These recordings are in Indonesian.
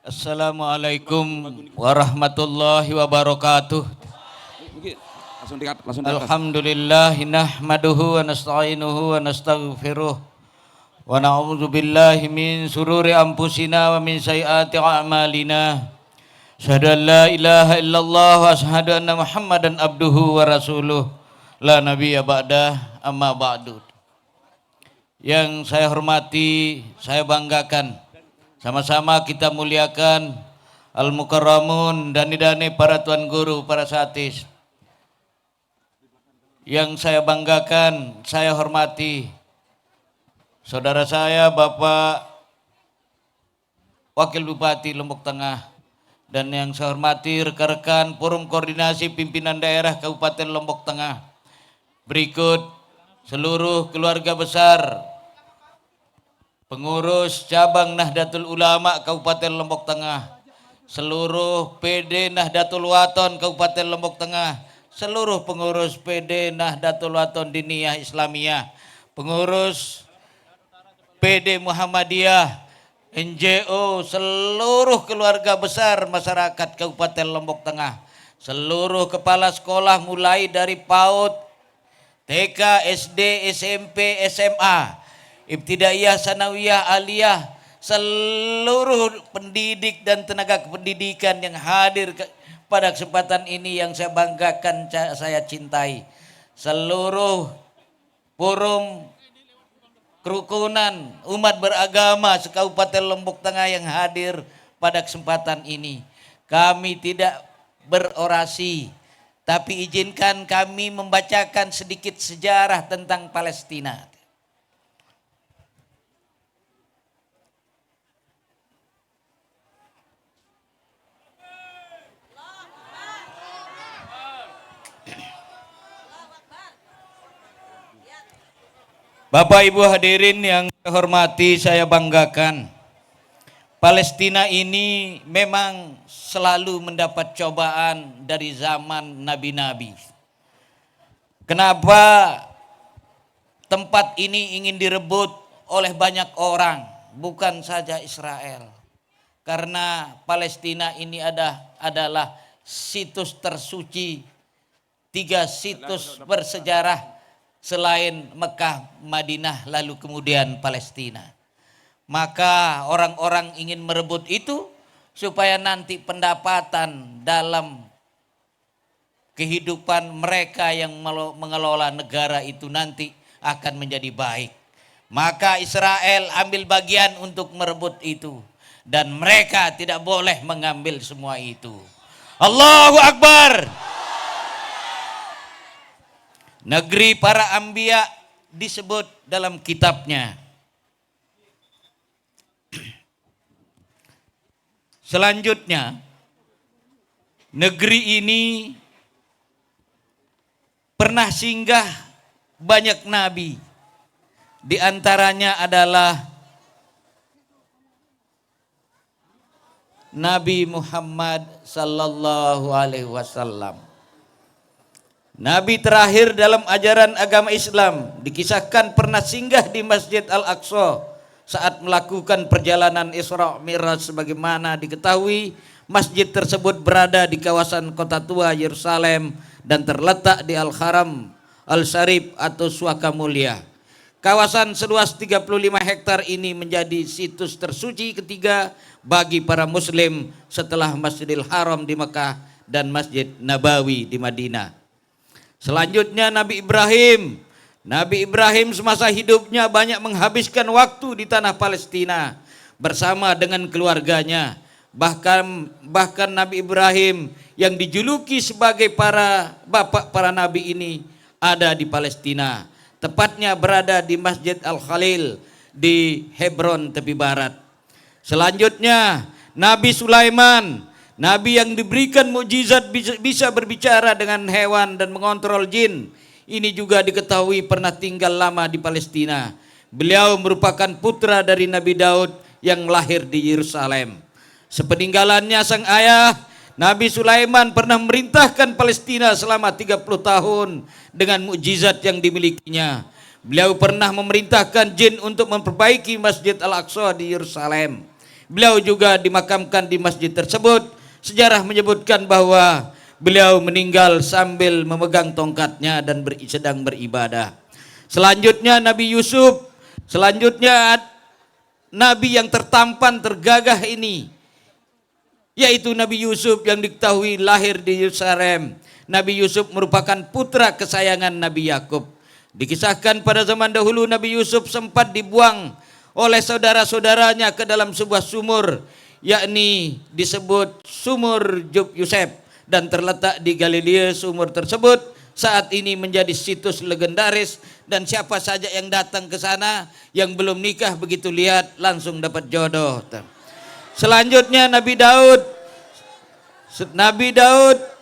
Assalamualaikum warahmatullahi wabarakatuh. Langsung di atas. Alhamdulillah nahmaduhu wa nasta'inuhu wa nastaghfiruh wa na'udzu billahi min sururi anfusina wa min sayyiati a'malina. Asyhadu an la ilaha illallah wa asyhadu anna Muhammadan abduhu wa rasuluh. La nabiyya ba'dah, amma ba'du. Yang saya hormati, saya banggakan, sama-sama kita muliakan Al-Mukarramun, dani-dani para tuan guru, para satis. Yang saya banggakan, saya hormati saudara saya Bapak Wakil Bupati Lombok Tengah, dan yang saya hormati rekan-rekan Forum Koordinasi Pimpinan Daerah Kabupaten Lombok Tengah. Berikut seluruh keluarga besar pengurus cabang Nahdlatul Ulama Kabupaten Lombok Tengah, seluruh PD Nahdlatul Wathon Kabupaten Lombok Tengah, seluruh pengurus PD Nahdlatul Wathon Diniyah Islamiyah, pengurus PD Muhammadiyah, NGO, seluruh keluarga besar masyarakat Kabupaten Lombok Tengah, seluruh kepala sekolah mulai dari PAUD, TK, SD, SMP, SMA, Ibtidaiyah, Sanawiyah, Aliyah, seluruh pendidik dan tenaga kependidikan yang hadir pada kesempatan ini yang saya banggakan, saya cintai. Seluruh forum kerukunan umat beragama se-Kabupaten Lombok Tengah yang hadir pada kesempatan ini. Kami tidak berorasi, tapi izinkan kami membacakan sedikit sejarah tentang Palestina. Bapak Ibu hadirin yang saya hormati, saya banggakan. Palestina ini memang selalu mendapat cobaan dari zaman nabi-nabi. Kenapa tempat ini ingin direbut oleh banyak orang, bukan saja Israel? Karena Palestina ini adalah situs tersuci, 3 situs bersejarah selain Mekah, Madinah, lalu kemudian Palestina. Maka orang-orang ingin merebut itu supaya nanti pendapatan dalam kehidupan mereka yang mengelola negara itu nanti akan menjadi baik. Maka Israel ambil bagian untuk merebut itu, dan mereka tidak boleh mengambil semua itu. Allahu Akbar. Negeri para anbiya disebut dalam kitabnya. Selanjutnya, negeri ini pernah singgah banyak nabi. Di antaranya adalah Nabi Muhammad sallallahu alaihi wasallam. Nabi terakhir dalam ajaran agama Islam dikisahkan pernah singgah di Masjid Al-Aqsa saat melakukan perjalanan Isra Mi'raj. Sebagaimana diketahui, masjid tersebut berada di kawasan kota tua Yerusalem dan terletak di Al-Haram Al-Syarif atau Suaka Mulia. Kawasan seluas 35 hektar ini menjadi situs tersuci ketiga bagi para muslim setelah Masjidil Haram di Mekah dan Masjid Nabawi di Madinah. Selanjutnya Nabi Ibrahim. Nabi Ibrahim semasa hidupnya banyak menghabiskan waktu di tanah Palestina bersama dengan keluarganya. Bahkan Nabi Ibrahim yang dijuluki sebagai bapak para nabi ini ada di Palestina. Tepatnya berada di Masjid Al-Khalil di Hebron tepi barat. Selanjutnya Nabi Sulaiman. Nabi yang diberikan mukjizat bisa berbicara dengan hewan dan mengontrol jin. Ini juga diketahui pernah tinggal lama di Palestina. Beliau merupakan putra dari Nabi Daud yang lahir di Yerusalem. Sepeninggalannya sang ayah, Nabi Sulaiman pernah memerintahkan Palestina selama 30 tahun dengan mukjizat yang dimilikinya. Beliau pernah memerintahkan jin untuk memperbaiki Masjid Al-Aqsa di Yerusalem. Beliau juga dimakamkan di masjid tersebut. Sejarah menyebutkan bahwa beliau meninggal sambil memegang tongkatnya dan sedang beribadah. Selanjutnya Nabi Yusuf, selanjutnya Nabi yang tertampan tergagah ini, yaitu Nabi Yusuf yang diketahui lahir di Yerusalem. Nabi Yusuf merupakan putra kesayangan Nabi Yakub. Dikisahkan pada zaman dahulu Nabi Yusuf sempat dibuang oleh saudara-saudaranya ke dalam sebuah sumur, yakni disebut sumur Jub Yusef, dan terletak di Galilea. Sumur tersebut saat ini menjadi situs legendaris, dan siapa saja yang datang ke sana yang belum nikah begitu lihat langsung dapat jodoh. Selanjutnya Nabi Daud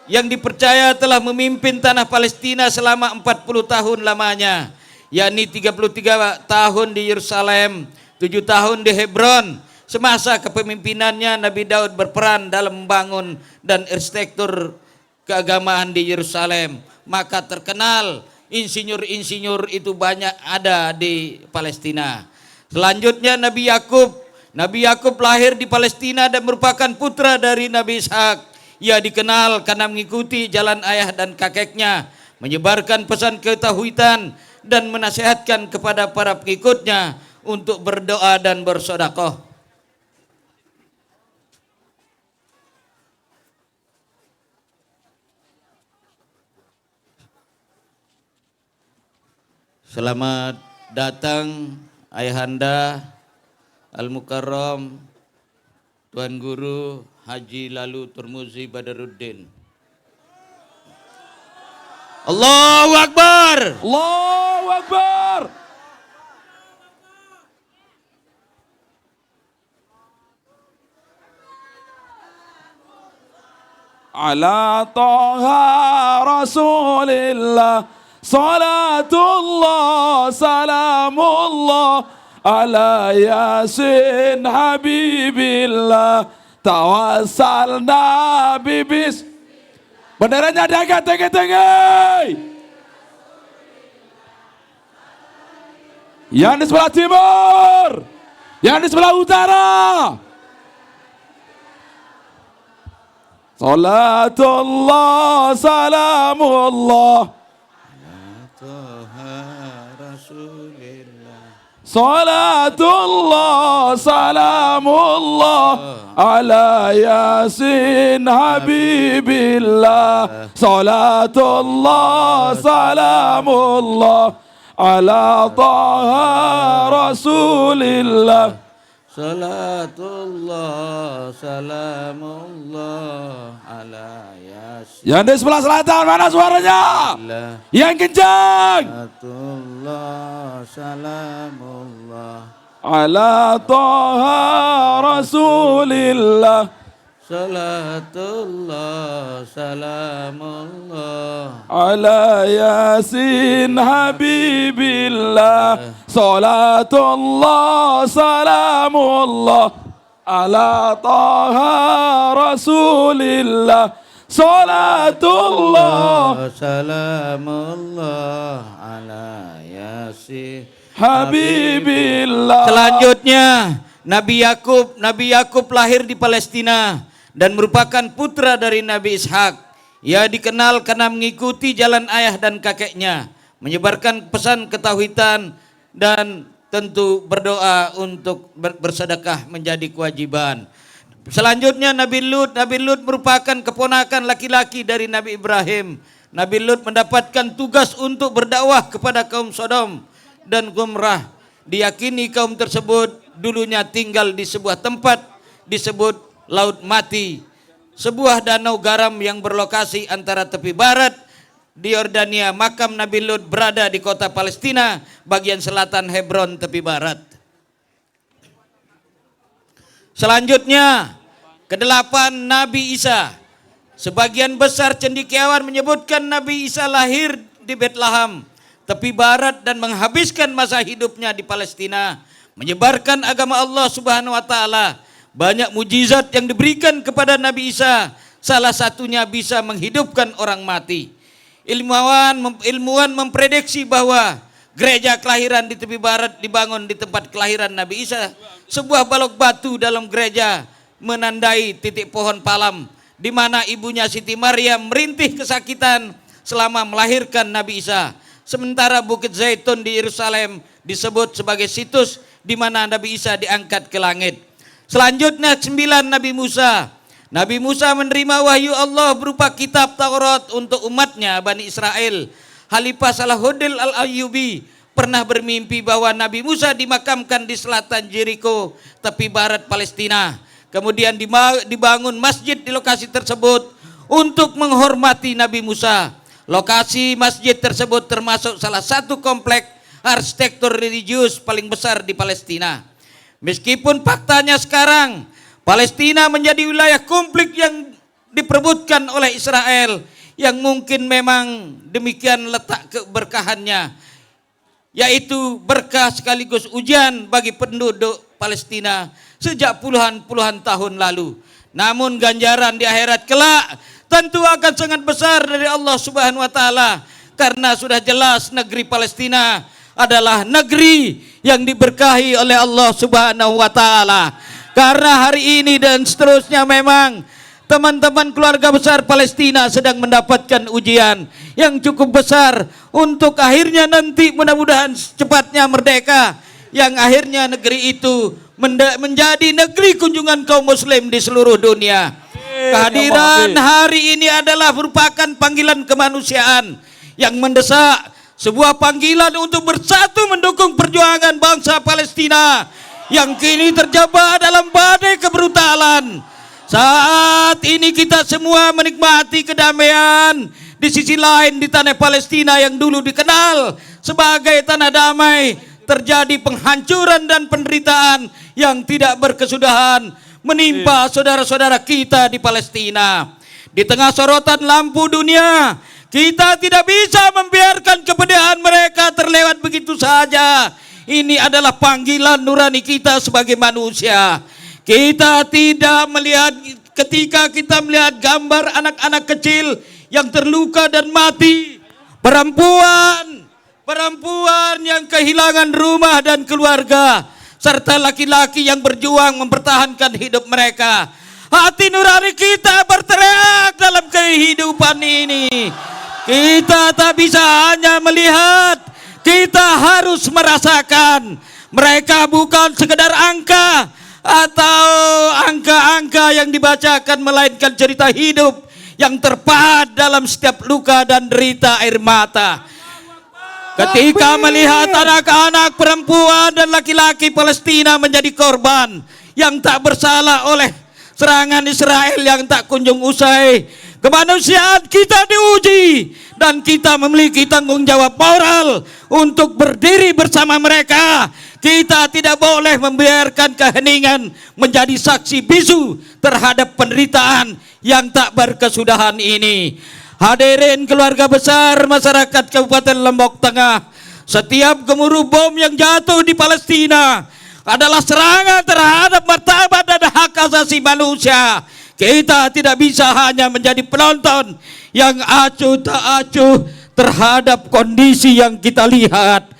yang dipercaya telah memimpin tanah Palestina selama 40 tahun lamanya, yakni 33 tahun di Yerusalem, 7 tahun di Hebron. Semasa kepemimpinannya Nabi Daud berperan dalam membangun dan arsitektur keagamaan di Yerusalem. Maka terkenal insinyur-insinyur itu banyak ada di Palestina. Selanjutnya Nabi Yakub lahir di Palestina dan merupakan putra dari Nabi Ishak. Ia dikenal karena mengikuti jalan ayah dan kakeknya, menyebarkan pesan ketauhidan dan menasihatkan kepada para pengikutnya untuk berdoa dan bersedekah. Selamat datang Ayahanda Al-Mukarram Tuan Guru Haji Lalu Turmuzi Badaruddin. Allahu Akbar. Allahu Akbar. Ala Taha Rasulillah Salatullah Salamullah Ala Yasin Habibillah Tawassalna bibis. Benderanya diangkat tinggi-tinggi. Yang di sebelah timur, yang di sebelah utara. Salatullah salamullah Salatullah salamullah ala Yasin Habibillah. Salatullah salamullah ala Taha Rasulillah. Salatullah salamullah ala Yasin. Yang di sebelah selatan mana suaranya? Yang kencang. Salatullah salamullah ala Taha Rasulillah. Salatullah salamullah ala Yasin Habibillah. Salatullah salamullah ala Taha Rasulillah. Salatullah salamullah ala Yasin Habibillah. Selanjutnya Nabi Yakub lahir di Palestina dan merupakan putra dari Nabi Ishak. Ia dikenal karena mengikuti jalan ayah dan kakeknya, menyebarkan pesan ketauhidan dan tentu berdoa untuk bersedekah menjadi kewajiban. Selanjutnya Nabi Lut merupakan keponakan laki-laki dari Nabi Ibrahim. Nabi Lut mendapatkan tugas untuk berdakwah kepada kaum Sodom dan Gomorrah. Diyakini kaum tersebut dulunya tinggal di sebuah tempat disebut Laut Mati, sebuah danau garam yang berlokasi antara tepi barat di Yordania. Makam Nabi Lut berada di kota Palestina, bagian selatan Hebron tepi barat. Selanjutnya, kedelapan Nabi Isa. Sebagian besar cendekiawan menyebutkan Nabi Isa lahir di Bethlehem, tepi barat, dan menghabiskan masa hidupnya di Palestina, menyebarkan agama Allah Subhanahu wa taala. Banyak mujizat yang diberikan kepada Nabi Isa, salah satunya bisa menghidupkan orang mati. Ilmuwan memprediksi bahwa Gereja kelahiran di tepi barat dibangun di tempat kelahiran Nabi Isa. Sebuah balok batu dalam gereja menandai titik pohon palam di mana ibunya Siti Maryam merintih kesakitan selama melahirkan Nabi Isa. Sementara Bukit Zaitun di Yerusalem disebut sebagai situs di mana Nabi Isa diangkat ke langit. Selanjutnya 9 Nabi Musa. Nabi Musa menerima wahyu Allah berupa kitab Taurat untuk umatnya Bani Israel. Khalifah Salahuddin Al-Ayyubi pernah bermimpi bahwa Nabi Musa dimakamkan di selatan Jericho, tepi barat Palestina. Kemudian dibangun masjid di lokasi tersebut untuk menghormati Nabi Musa. Lokasi masjid tersebut termasuk salah satu kompleks arsitektur religius paling besar di Palestina. Meskipun faktanya sekarang Palestina menjadi wilayah konflik yang diperebutkan oleh Israel, yang mungkin memang demikian letak keberkahannya, yaitu berkah sekaligus ujian bagi penduduk Palestina sejak puluhan tahun lalu. Namun ganjaran di akhirat kelak tentu akan sangat besar dari Allah Subhanahu wa taala, karena sudah jelas negeri Palestina adalah negeri yang diberkahi oleh Allah Subhanahu wa taala. Karena hari ini dan seterusnya memang teman-teman keluarga besar Palestina sedang mendapatkan ujian yang cukup besar untuk akhirnya nanti mudah-mudahan cepatnya merdeka, yang akhirnya negeri itu menjadi negeri kunjungan kaum muslim di seluruh dunia. Kehadiran hari ini adalah merupakan panggilan kemanusiaan yang mendesak, sebuah panggilan untuk bersatu mendukung perjuangan bangsa Palestina yang kini terjebak dalam badai kebrutalan. Saat ini kita semua menikmati kedamaian. Di sisi lain di tanah Palestina yang dulu dikenal sebagai tanah damai, terjadi penghancuran dan penderitaan yang tidak berkesudahan menimpa saudara-saudara kita di Palestina. Di tengah sorotan lampu dunia, kita tidak bisa membiarkan kepedihan mereka terlewat begitu saja. Ini adalah panggilan nurani kita sebagai manusia. Kita tidak melihat, ketika kita melihat gambar anak-anak kecil yang terluka dan mati, perempuan yang kehilangan rumah dan keluarga, serta laki-laki yang berjuang mempertahankan hidup mereka. Hati nurani kita berteriak dalam kehidupan ini. Kita tak bisa hanya melihat, kita harus merasakan. Mereka bukan sekedar angka atau angka-angka yang dibacakan, melainkan cerita hidup yang terpahat dalam setiap luka dan derita air mata. Ketika melihat anak-anak, perempuan dan laki-laki Palestina menjadi korban yang tak bersalah oleh serangan Israel yang tak kunjung usai, kemanusiaan kita diuji dan kita memiliki tanggung jawab moral untuk berdiri bersama mereka. Kita tidak boleh membiarkan keheningan menjadi saksi bisu terhadap penderitaan yang tak berkesudahan ini. Hadirin keluarga besar masyarakat Kabupaten Lombok Tengah, setiap gemuruh bom yang jatuh di Palestina adalah serangan terhadap martabat dan hak asasi manusia. Kita tidak bisa hanya menjadi penonton yang acuh tak acuh terhadap kondisi yang kita lihat.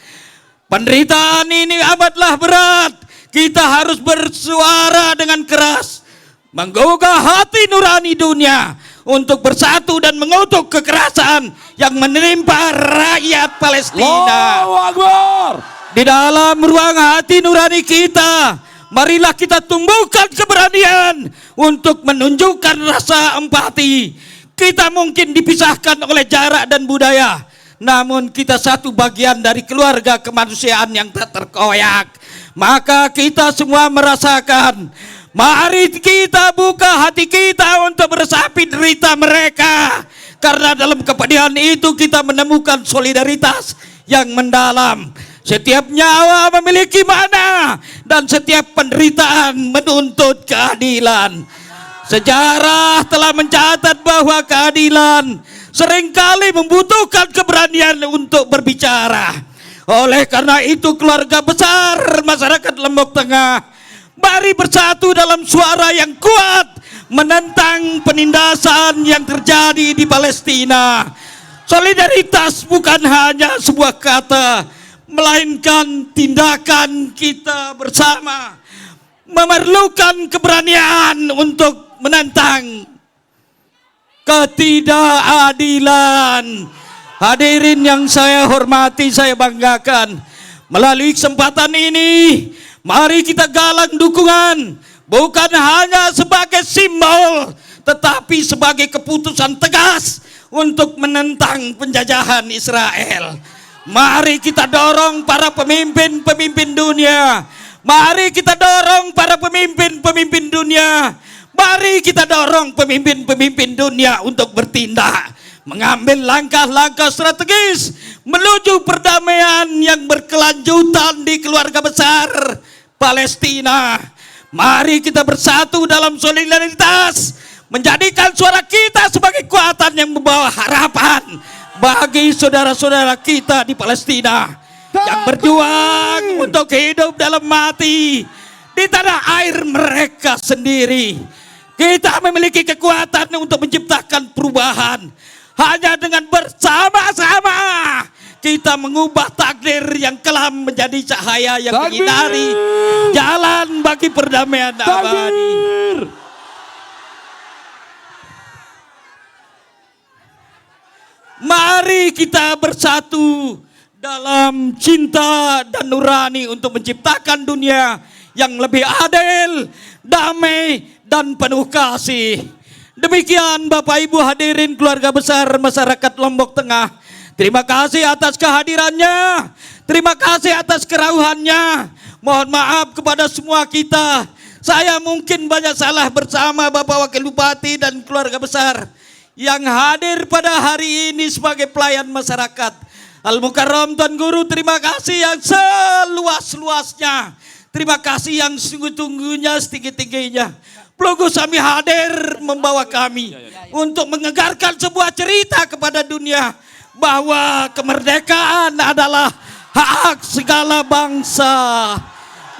Penderitaan ini amatlah berat. Kita harus bersuara dengan keras, menggugah hati nurani dunia untuk bersatu dan mengutuk kekerasan yang menimpa rakyat Palestina. Allahu Akbar. Di dalam ruang hati nurani kita, marilah kita tumbuhkan keberanian untuk menunjukkan rasa empati. Kita mungkin dipisahkan oleh jarak dan budaya, namun kita satu bagian dari keluarga kemanusiaan yang tak terkoyak. Maka kita semua merasakan, mari kita buka hati kita untuk meresapi derita mereka. Karena dalam kepedihan itu kita menemukan solidaritas yang mendalam. Setiap nyawa memiliki makna dan setiap penderitaan menuntut keadilan. Sejarah telah mencatat bahwa keadilan seringkali membutuhkan keberanian untuk berbicara. Oleh karena itu keluarga besar masyarakat Lombok Tengah, mari bersatu dalam suara yang kuat menentang penindasan yang terjadi di Palestina. Solidaritas bukan hanya sebuah kata, melainkan tindakan kita bersama. Memerlukan keberanian untuk menentang ketidakadilan. Hadirin yang saya hormati, saya banggakan, melalui kesempatan ini mari kita galang dukungan, bukan hanya sebagai simbol tetapi sebagai keputusan tegas untuk menentang penjajahan Israel. Mari kita dorong para pemimpin-pemimpin dunia. Mari kita dorong para pemimpin-pemimpin dunia. Mari kita dorong pemimpin-pemimpin dunia untuk bertindak, mengambil langkah-langkah strategis menuju perdamaian yang berkelanjutan di keluarga besar Palestina. Mari kita bersatu dalam solidaritas, menjadikan suara kita sebagai kekuatan yang membawa harapan bagi saudara-saudara kita di Palestina yang berjuang untuk hidup dalam mati di tanah air mereka sendiri. Kita memiliki kekuatan untuk menciptakan perubahan. Hanya dengan bersama-sama kita mengubah takdir yang kelam menjadi cahaya yang menyinari jalan bagi perdamaian abadi. Mari kita bersatu dalam cinta dan nurani untuk menciptakan dunia yang lebih adil, damai, dan penuh kasih. Demikian Bapak Ibu hadirin keluarga besar masyarakat Lombok Tengah. Terima kasih atas kehadirannya. Terima kasih atas kerauhannya. Mohon maaf kepada semua kita. Saya mungkin banyak salah bersama Bapak Wakil Bupati dan keluarga besar yang hadir pada hari ini sebagai pelayan masyarakat. Al-Mukarram Tuan Guru, terima kasih yang seluas-luasnya. Terima kasih yang sungguh-sungguhnya, setinggi-tingginya. Pelunggu kami hadir membawa kami untuk mengegarkan sebuah cerita kepada dunia bahwa kemerdekaan adalah hak segala bangsa.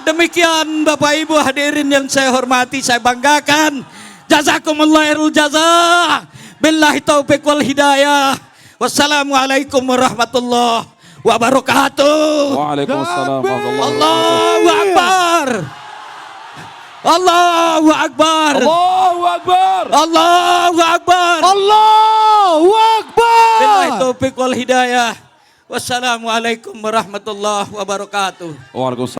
Demikian Bapak Ibu hadirin yang saya hormati, saya banggakan. Jazakumullah khairul jazaa. Billahi taufiq wal hidayah. Wassalamualaikum warahmatullahi wabarakatuh. Waalaikumsalam warahmatullahi Allahu Akbar. Allahu Akbar. Allahu Akbar. Allahu Akbar. Allahu Akbar. Billahi taufiq wal hidayah. Wassalamualaikum warahmatullahi wabarakatuh. Waalaikumsalam.